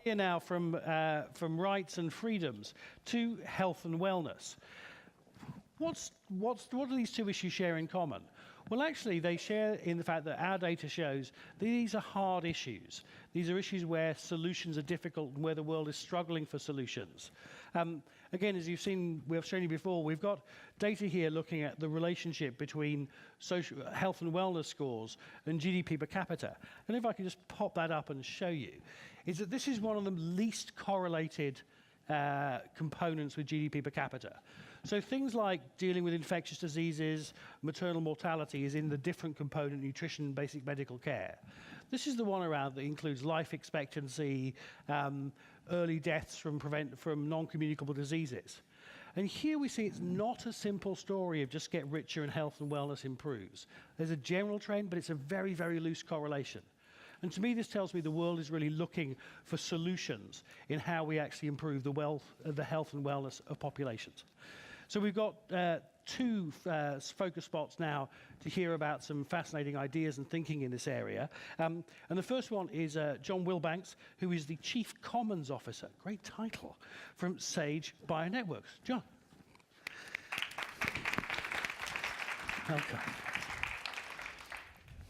Here now from rights and freedoms to health and wellness. What do these two issues share in common? Well, actually, they share in the fact that our data shows these are hard issues. These are issues where solutions are difficult and where the world is struggling for solutions. Again, as you've seen, we've shown you before, we've got data here looking at the relationship between social health and wellness scores and GDP per capita. And if I can just pop that up and show you, is that this is one of the least correlated components with GDP per capita. So things like dealing with infectious diseases, maternal mortality is in the different component, nutrition, basic medical care. This is the one around that includes life expectancy, early deaths from non-communicable diseases. And here we see it's not a simple story of just get richer and health and wellness improves. There's a general trend, but it's a very, very loose correlation. And to me, this tells me the world is really looking for solutions in how we actually improve the health and wellness of populations. So we've got two focus spots now to hear about some fascinating ideas and thinking in this area. And the first one is John Wilbanks, who is the Chief Commons Officer, great title, from Sage Bionetworks. John. Welcome.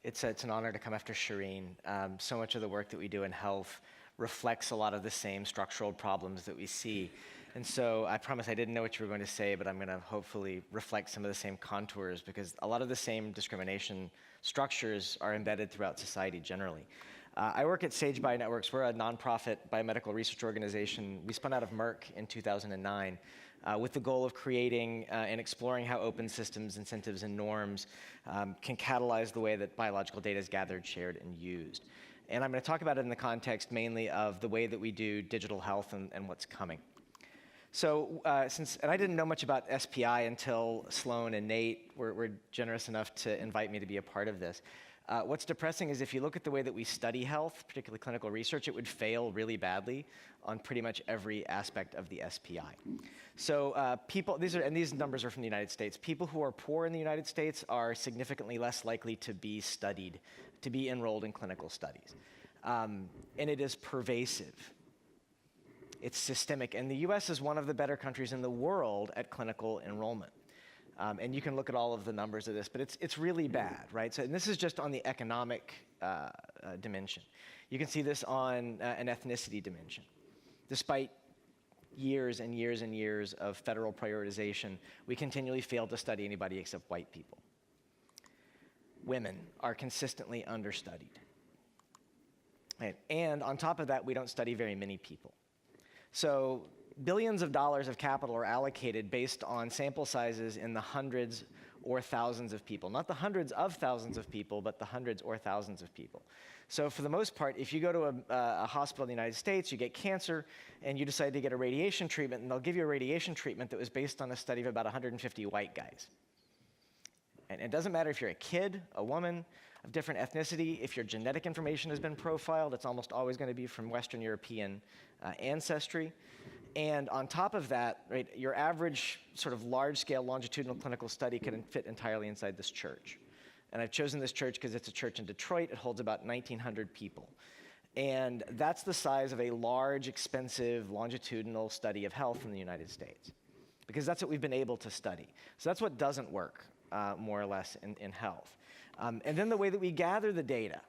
It's an honor to come after Shireen. So much of the work that we do in health reflects a lot of the same structural problems that we see. And so I promise I didn't know what you were going to say, but I'm going to hopefully reflect some of the same contours, because a lot of the same discrimination structures are embedded throughout society generally. I work at Sage Bionetworks. We're a nonprofit biomedical research organization. We spun out of Merck in 2009 with the goal of creating and exploring how open systems, incentives, and norms can catalyze the way that biological data is gathered, shared, and used. And I'm going to talk about it in the context mainly of the way that we do digital health and what's coming. So, and I didn't know much about SPI until Sloan and Nate were generous enough to invite me to be a part of this. What's depressing is if you look at the way that we study health, particularly clinical research, it would fail really badly on pretty much every aspect of the SPI. So these numbers are from the United States. People who are poor in the United States are significantly less likely to be studied, to be enrolled in clinical studies. And it is pervasive. It's systemic, and the US is one of the better countries in the world at clinical enrollment. And you can look at all of the numbers of this, but it's really bad, right? So, and this is just on the economic dimension. You can see this on an ethnicity dimension. Despite years and years and years of federal prioritization, we continually fail to study anybody except white people. Women are consistently understudied. Right? And on top of that, we don't study very many people. So billions of dollars of capital are allocated based on sample sizes in the hundreds or thousands of people. Not the hundreds of thousands of people, but the hundreds or thousands of people. So for the most part, if you go to a hospital in the United States, you get cancer, and you decide to get a radiation treatment, and they'll give you a radiation treatment that was based on a study of about 150 white guys. And it doesn't matter if you're a kid, a woman, of different ethnicity. If your genetic information has been profiled, it's almost always going to be from Western European ancestry. And on top of that, right, your average sort of large-scale longitudinal clinical study can fit entirely inside this church. And I've chosen this church because it's a church in Detroit. It holds about 1,900 people. And that's the size of a large, expensive, longitudinal study of health in the United States, because that's what we've been able to study. So that's what doesn't work, more or less, in health. And then the way that we gather the data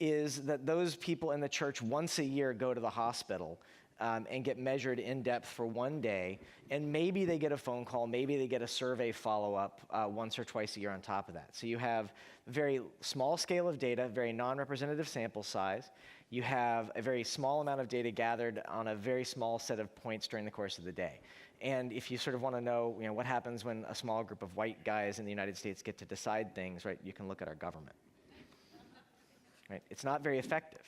is that those people in the church once a year go to the hospital and get measured in depth for one day, and maybe they get a phone call, maybe they get a survey follow-up once or twice a year on top of that. So you have a very small scale of data, very non-representative sample size. You have a very small amount of data gathered on a very small set of points during the course of the day. And if you sort of want to know, what happens when a small group of white guys in the United States get to decide things, right, you can look at our government. Right? It's not very effective.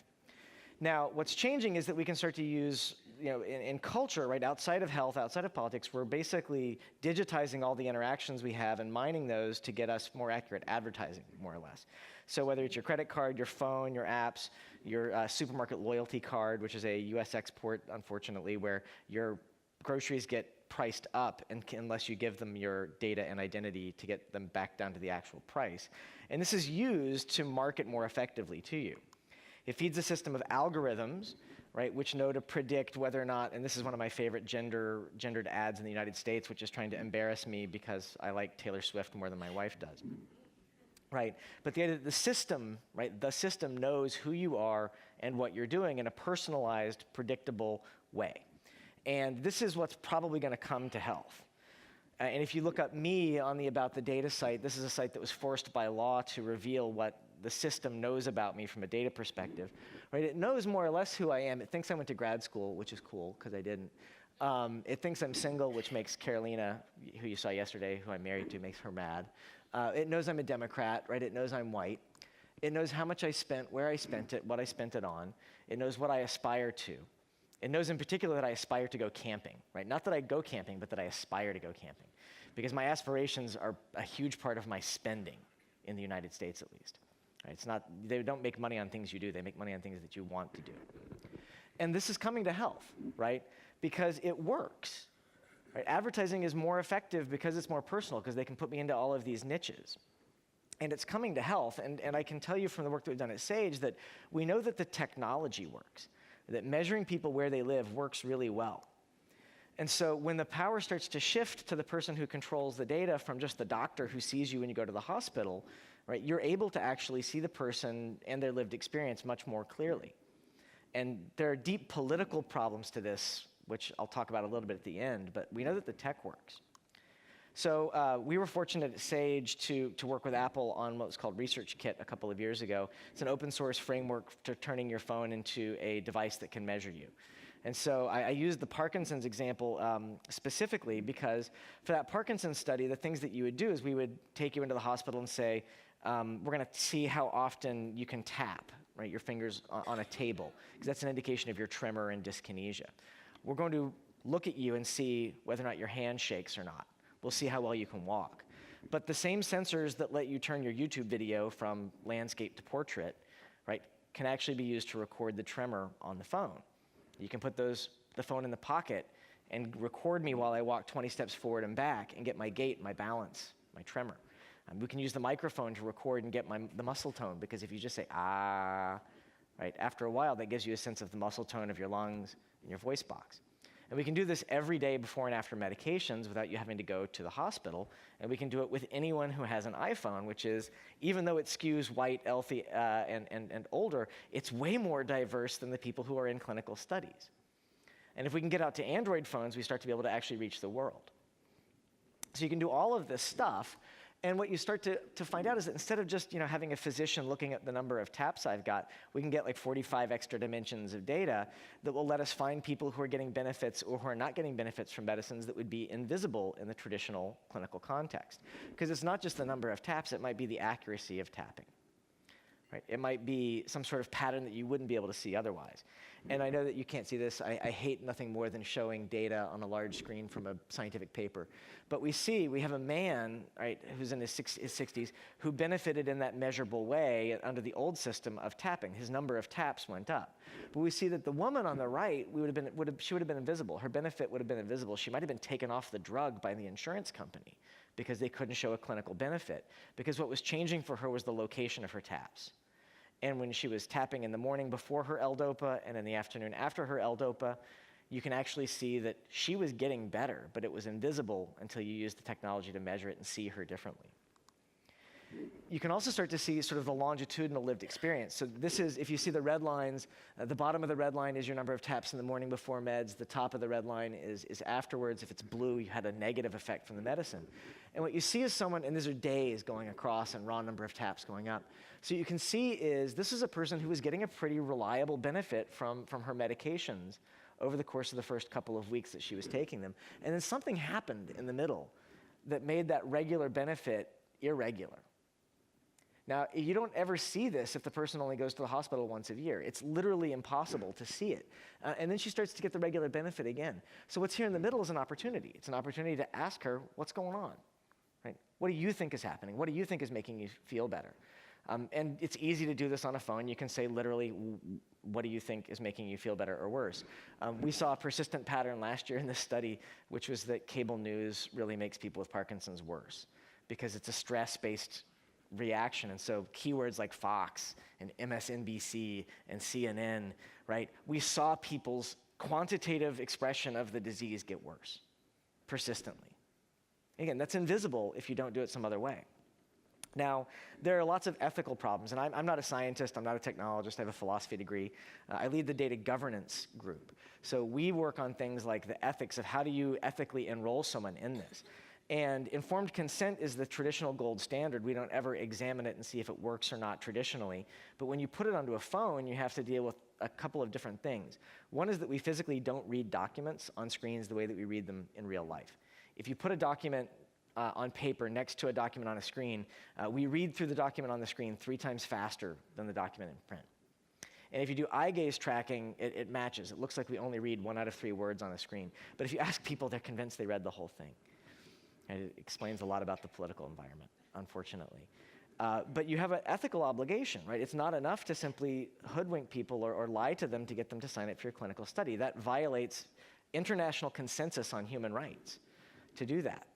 Now, what's changing is that we can start to use, in culture, right, outside of health, outside of politics, we're basically digitizing all the interactions we have and mining those to get us more accurate advertising, more or less. So whether it's your credit card, your phone, your apps, your supermarket loyalty card, which is a US export, unfortunately, where your groceries get priced up unless you give them your data and identity to get them back down to the actual price. And this is used to market more effectively to you. It feeds a system of algorithms, right? Which know to predict whether or not, and this is one of my favorite gendered ads in the United States, which is trying to embarrass me because I like Taylor Swift more than my wife does. Right? But the idea that the system, right, the system knows who you are and what you're doing in a personalized, predictable way. And this is what's probably going to come to health. And if you look up me on the About the Data site, this is a site that was forced by law to reveal what the system knows about me from a data perspective. Right? It knows more or less who I am. It thinks I went to grad school, which is cool, because I didn't. It thinks I'm single, which makes Carolina, who you saw yesterday, who I'm married to, makes her mad. It knows I'm a Democrat, right? It knows I'm white. It knows how much I spent, where I spent it, what I spent it on. It knows what I aspire to. It knows in particular that I aspire to go camping, right? Not that I go camping, but that I aspire to go camping. Because my aspirations are a huge part of my spending, in the United States at least. Right? It's not, they don't make money on things you do, they make money on things that you want to do. And this is coming to health, right? Because it works. Right? Advertising is more effective because it's more personal, because they can put me into all of these niches. And it's coming to health, and I can tell you from the work that we've done at Sage that we know that the technology works, that measuring people where they live works really well. And so when the power starts to shift to the person who controls the data from just the doctor who sees you when you go to the hospital, right, you're able to actually see the person and their lived experience much more clearly. And there are deep political problems to this, which I'll talk about a little bit at the end, but we know that the tech works. So we were fortunate at Sage to work with Apple on what's called ResearchKit a couple of years ago. It's an open source framework to turning your phone into a device that can measure you. And so I used the Parkinson's example specifically because for that Parkinson's study, the things that you would do is we would take you into the hospital and say, we're going to see how often you can tap, right, your fingers on a table, because that's an indication of your tremor and dyskinesia. We're going to look at you and see whether or not your hand shakes or not. We'll see how well you can walk. But the same sensors that let you turn your YouTube video from landscape to portrait, right, can actually be used to record the tremor on the phone. You can put the phone in the pocket and record me while I walk 20 steps forward and back and get my gait, my balance, my tremor. We can use the microphone to record and get the muscle tone, because if you just say, ah, right, after a while, that gives you a sense of the muscle tone of your lungs and your voice box. And we can do this every day before and after medications without you having to go to the hospital. And we can do it with anyone who has an iPhone, which is, even though it skews white, healthy, and older, it's way more diverse than the people who are in clinical studies. And if we can get out to Android phones, we start to be able to actually reach the world. So you can do all of this stuff. And what you start to find out is that instead of just having a physician looking at the number of taps I've got, we can get like 45 extra dimensions of data that will let us find people who are getting benefits or who are not getting benefits from medicines that would be invisible in the traditional clinical context. Because it's not just the number of taps, it might be the accuracy of tapping. Right? It might be some sort of pattern that you wouldn't be able to see otherwise. And I know that you can't see this. I hate nothing more than showing data on a large screen from a scientific paper. But we have a man, right, who's in his 60s, who benefited in that measurable way under the old system of tapping. His number of taps went up. But we see that the woman on the right, she would have been invisible. Her benefit would have been invisible. She might have been taken off the drug by the insurance company because they couldn't show a clinical benefit. Because what was changing for her was the location of her taps. And when she was tapping in the morning before her L-DOPA and in the afternoon after her L-DOPA, you can actually see that she was getting better, but it was invisible until you used the technology to measure it and see her differently. You can also start to see sort of the longitudinal lived experience. So this is, if you see the red lines, the bottom of the red line is your number of taps in the morning before meds. The top of the red line is afterwards. If it's blue, you had a negative effect from the medicine. And what you see is someone, and these are days going across and raw number of taps going up. So you can see is this is a person who was getting a pretty reliable benefit from her medications over the course of the first couple of weeks that she was taking them. And then something happened in the middle that made that regular benefit irregular. Now, you don't ever see this if the person only goes to the hospital once a year. It's literally impossible to see it. And then she starts to get the regular benefit again. So what's here in the middle is an opportunity. It's an opportunity to ask her, what's going on? Right? What do you think is happening? What do you think is making you feel better? And it's easy to do this on a phone. You can say literally, what do you think is making you feel better or worse? We saw a persistent pattern last year in this study, which was that cable news really makes people with Parkinson's worse because it's a stress-based reaction. And so keywords like Fox and MSNBC and CNN, right? We saw people's quantitative expression of the disease get worse persistently. Again, that's invisible if you don't do it some other way. Now, there are lots of ethical problems, and I'm not a scientist, I'm not a technologist, I have a philosophy degree. I lead the data governance group. So we work on things like the ethics of how do you ethically enroll someone in this. And informed consent is the traditional gold standard. We don't ever examine it and see if it works or not traditionally. But when you put it onto a phone, you have to deal with a couple of different things. One is that we physically don't read documents on screens the way that we read them in real life. If you put a document on paper next to a document on a screen, we read through the document on the screen 3 times faster than the document in print. And if you do eye gaze tracking, it matches. It looks like we only read 1 out of 3 words on a screen. But if you ask people, they're convinced they read the whole thing. And it explains a lot about the political environment, unfortunately. But you have an ethical obligation, right? It's not enough to simply hoodwink people or lie to them to get them to sign up for your clinical study. That violates international consensus on human rights to do that.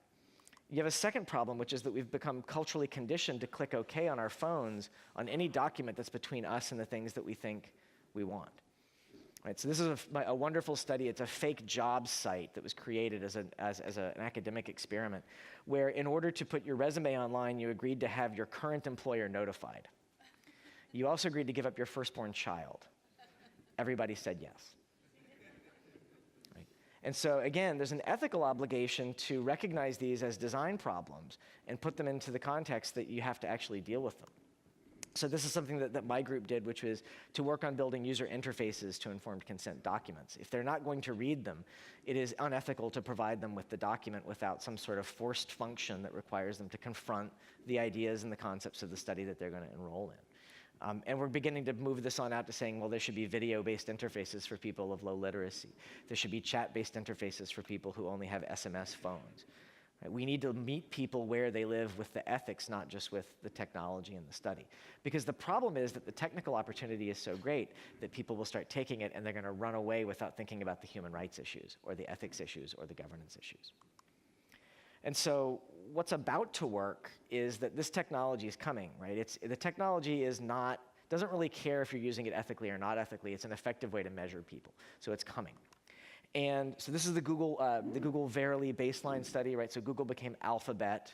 You have a second problem, which is that we've become culturally conditioned to click OK on our phones on any document that's between us and the things that we think we want. Right, so this is a wonderful study. It's a fake jobs site that was created as an academic experiment, where in order to put your resume online, you agreed to have your current employer notified. You also agreed to give up your firstborn child. Everybody said yes. Right? And so again, there's an ethical obligation to recognize these as design problems and put them into the context that you have to actually deal with them. So this is something that my group did, which was to work on building user interfaces to informed consent documents. If they're not going to read them, it is unethical to provide them with the document without some sort of forced function that requires them to confront the ideas and the concepts of the study that they're going to enroll in. And we're beginning to move this on out to saying, well, there should be video-based interfaces for people of low literacy. There should be chat-based interfaces for people who only have SMS phones. We need to meet people where they live with the ethics, not just with the technology and the study. Because the problem is that the technical opportunity is so great that people will start taking it and they're going to run away without thinking about the human rights issues or the ethics issues or the governance issues. And so what's about to work is that this technology is coming, right? The technology doesn't really care if you're using it ethically or not ethically. It's an effective way to measure people. So it's coming. And so this is the Google Verily baseline study, right? So Google became Alphabet,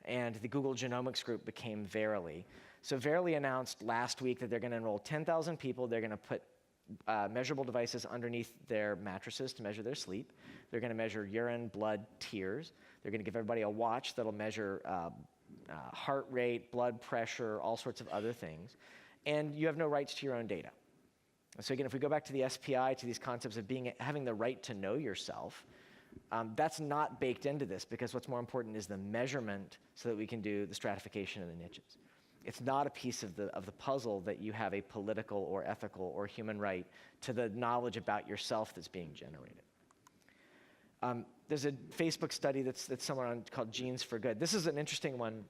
and the Google Genomics group became Verily. So Verily announced last week that they're going to enroll 10,000 people. They're going to put measurable devices underneath their mattresses to measure their sleep. They're going to measure urine, blood, tears. They're going to give everybody a watch that'll measure heart rate, blood pressure, all sorts of other things. And you have no rights to your own data. So again, if we go back to the SPI, to these concepts of having the right to know yourself, that's not baked into this, because what's more important is the measurement so that we can do the stratification of the niches. It's not a piece of the puzzle that you have a political or ethical or human right to the knowledge about yourself that's being generated. There's a Facebook study that's somewhere on called Genes for Good. This is an interesting one,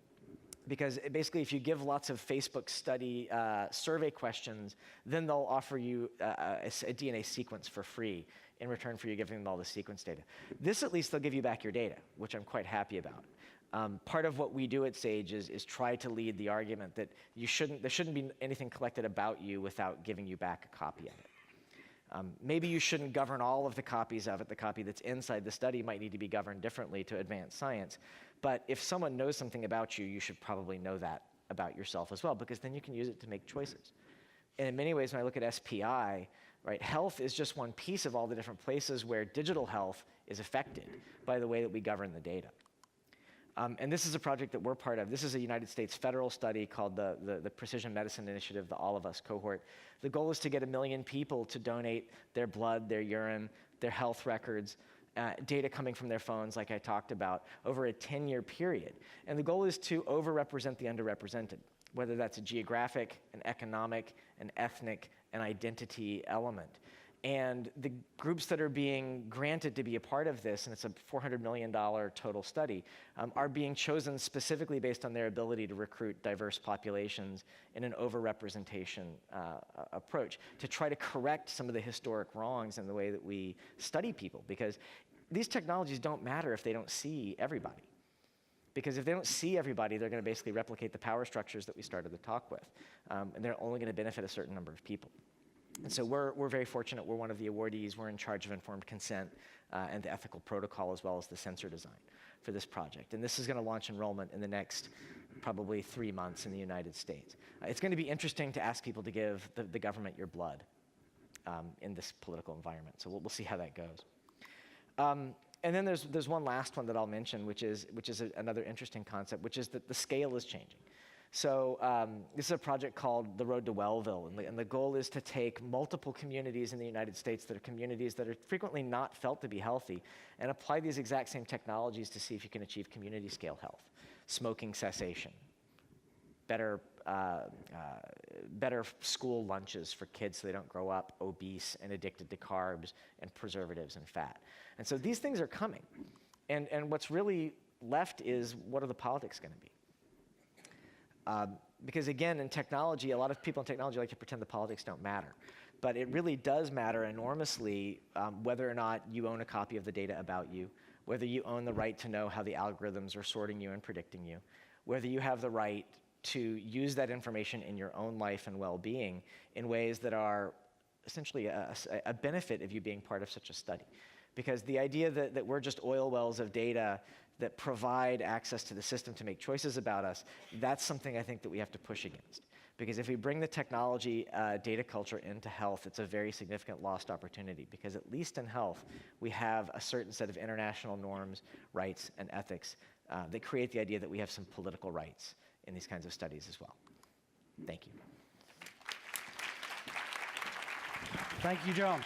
because basically if you give lots of Facebook study survey questions, then they'll offer you a DNA sequence for free in return for you giving them all the sequence data. This, at least, they'll give you back your data, which I'm quite happy about. Part of what we do at Sage is try to lead the argument that there shouldn't be anything collected about you without giving you back a copy of it. Maybe you shouldn't govern all of the copies of it. The copy that's inside the study might need to be governed differently to advance science. But if someone knows something about you, you should probably know that about yourself as well, because then you can use it to make choices. And in many ways, when I look at SPI, right, health is just one piece of all the different places where digital health is affected by the way that we govern the data. And this is a project that we're part of. This is a United States federal study called the Precision Medicine Initiative, the All of Us cohort. The goal is to get 1 million people to donate their blood, their urine, their health records, data coming from their phones, like I talked about, over a 10-year period. And the goal is to overrepresent the underrepresented, whether that's a geographic, an economic, an ethnic, an identity element. And the groups that are being granted to be a part of this, and it's a $400 million total study, are being chosen specifically based on their ability to recruit diverse populations in an overrepresentation approach, to try to correct some of the historic wrongs in the way that we study people, because these technologies don't matter if they don't see everybody. Because if they don't see everybody, they're going to basically replicate the power structures that we started the talk with. And they're only going to benefit a certain number of people. And so we're very fortunate. We're one of the awardees. We're in charge of informed consent and the ethical protocol, as well as the sensor design for this project. And this is going to launch enrollment in the next probably 3 months in the United States. It's going to be interesting to ask people to give the government your blood in this political environment. So we'll see how that goes. And then there's one last one that I'll mention, which is another interesting concept, which is that the scale is changing. So this is a project called the Road to Wellville, and the goal is to take multiple communities in the United States that are communities that are frequently not felt to be healthy, and apply these exact same technologies to see if you can achieve community scale health, smoking cessation, better school lunches for kids so they don't grow up obese and addicted to carbs and preservatives and fat. And so these things are coming. And what's really left is, what are the politics going to be? Because again, in technology, a lot of people in technology like to pretend the politics don't matter. But it really does matter enormously whether or not you own a copy of the data about you, whether you own the right to know how the algorithms are sorting you and predicting you, whether you have the right to use that information in your own life and well-being in ways that are essentially a benefit of you being part of such a study. Because the idea that we're just oil wells of data that provide access to the system to make choices about us, that's something I think that we have to push against. Because if we bring the technology data culture into health, it's a very significant lost opportunity. Because at least in health, we have a certain set of international norms, rights, and ethics that create the idea that we have some political rights in these kinds of studies as well. Thank you. Thank you, John.